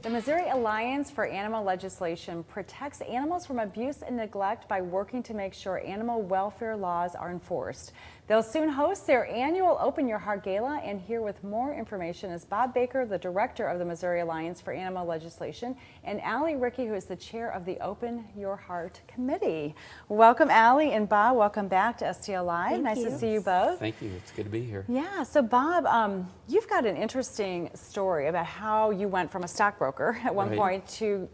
The Missouri Alliance for Animal Legislation protects animals from abuse and neglect by working to make sure animal welfare laws are enforced. They'll soon host their annual Open Your Heart Gala, and here with more information is Bob Baker, the director of the Missouri Alliance for Animal Legislation, and Ricci, who is the chair of the Open Your Heart Committee. Welcome, Allie and Bob. Welcome back to STL Live. Nice to see you both. Thank you. It's good to be here. Yeah. So, Bob, you've got an interesting story about how you went from a stockbroker at one point to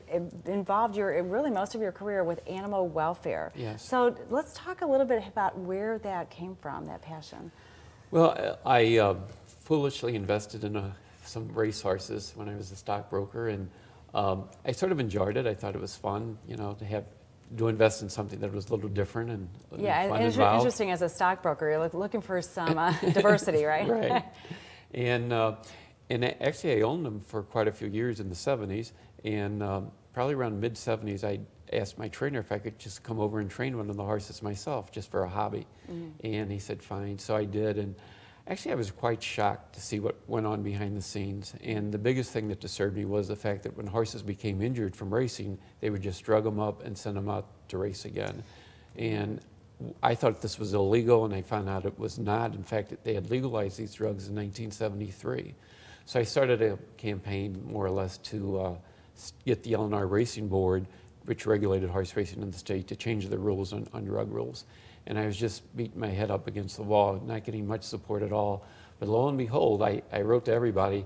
involved really most of your career with animal welfare. Yes. So let's talk a little bit about where that came from, that passion. Well, I foolishly invested in some racehorses when I was a stockbroker, and I sort of enjoyed it. I thought it was fun, you know, to invest in something that was a little different and fun and it's involved. Interesting as a stockbroker, you're looking for some diversity, right? Right. And actually, I owned them for quite a few years in the 70s, and probably around mid-70s, I asked my trainer if I could just come over and train one of the horses myself, just for a hobby. And he said, fine. So I did, and actually I was quite shocked to see what went on behind the scenes. And the biggest thing that disturbed me was the fact that when horses became injured from racing, they would just drug them up and send them out to race again. And I thought this was illegal, and I found out it was not. In fact, they had legalized these drugs in 1973. So I started a campaign, more or less, to get the Illinois Racing Board, which regulated horse racing in the state, to change the rules on drug rules. And I was just beating my head up against the wall, not getting much support at all. But lo and behold, I wrote to everybody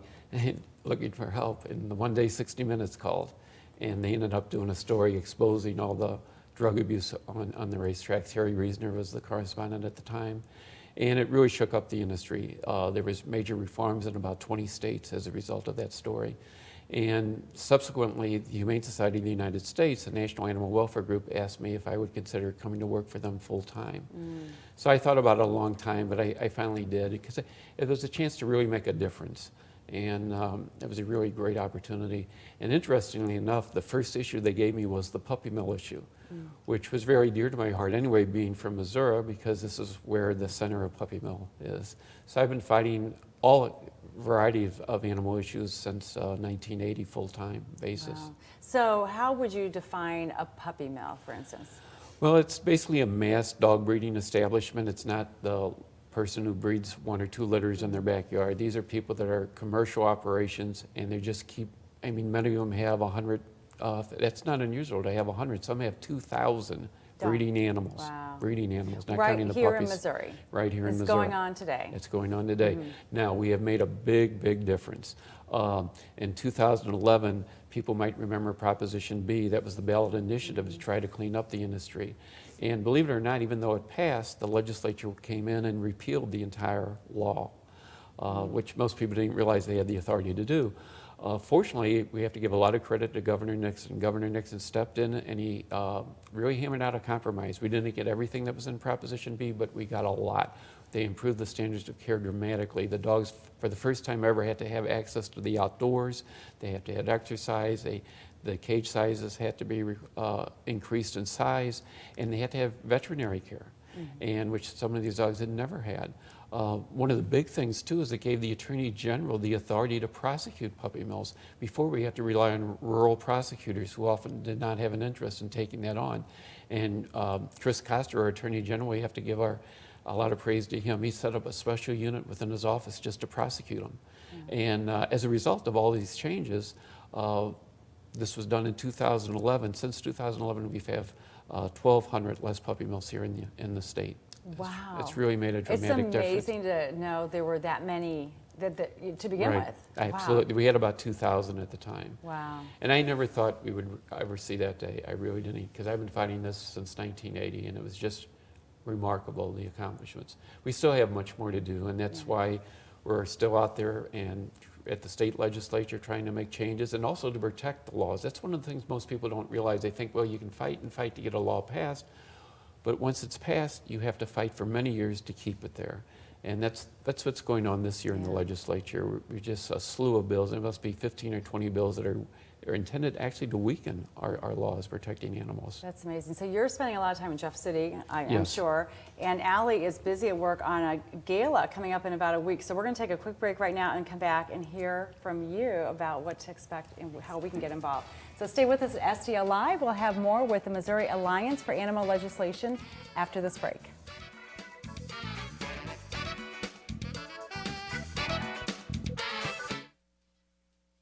looking for help, and the one day 60 Minutes called, and they ended up doing a story exposing all the drug abuse on the racetracks. Harry Reasoner was the correspondent at the time. And it really shook up the industry. There was major reforms in about 20 states as a result of that story. And subsequently, the Humane Society of the United States, the National Animal Welfare Group, asked me if I would consider coming to work for them full time. So I thought about it a long time, but I finally did, because it was a chance to really make a difference. And it was a really great opportunity. And interestingly enough, the first issue they gave me was the puppy mill issue, which was very dear to my heart anyway, being from Missouri, because this is where the center of puppy mill is. So I've been fighting all variety of animal issues since 1980, full-time basis. Wow. So how would you define a puppy mill, for instance? Well, it's basically a mass dog breeding establishment. It's not the person who breeds 1 or 2 litters in their backyard. These are people that are commercial operations, and they just keep, I mean, many of them have 100, that's not unusual to have 100. Some have 2,000 breeding animals. Wow. Breeding animals, not right counting the here puppies. In Missouri. Right here in Missouri. It's going on today. It's going on today. Now, we have made a big difference. In 2011, people might remember Proposition B. That was the ballot initiative to try to clean up the industry. And believe it or not, even though it passed, the legislature came in and repealed the entire law, which most people didn't realize they had the authority to do. Fortunately, we have to give a lot of credit to Governor Nixon. Governor Nixon stepped in, and he really hammered out a compromise. We didn't get everything that was in Proposition B, but we got a lot. They improved the standards of care dramatically. The dogs, for the first time ever, had to have access to the outdoors. They had to have exercise. The cage sizes had to be increased in size, and they had to have veterinary care, and which some of these dogs had never had. One of the big things, too, is it gave the Attorney General the authority to prosecute puppy mills. Before, we had to rely on rural prosecutors who often did not have an interest in taking that on. And Chris Koster, our Attorney General, we have to give a lot of praise to him. He set up a special unit within his office just to prosecute them. And as a result of all these changes, this was done in 2011. Since 2011, we have 1,200 less puppy mills here in the state. Wow. It's really made a dramatic difference. It's amazing to know there were that many to begin with. Absolutely. Wow. We had about 2,000 at the time. Wow. And I never thought we would ever see that day. I really didn't, because I've been fighting this since 1980, and it was just remarkable, the accomplishments. We still have much more to do, and that's why we're still out there and at the state legislature trying to make changes, and also to protect the laws. That's one of the things most people don't realize. They think, well, you can fight and fight to get a law passed, but once it's passed, you have to fight for many years to keep it there. And that's what's going on this year in the legislature. We're just a slew of bills. There must be 15 or 20 bills that are are intended actually to weaken our laws protecting animals. That's amazing. So you're spending a lot of time in Jeff City, I'm Yes. sure, and Allie is busy at work on a gala coming up in about a week. So we're going to take a quick break right now and come back and hear from you about what to expect and how we can get involved. So stay with us at STL Live. We'll have more with the Missouri Alliance for Animal Legislation after this break.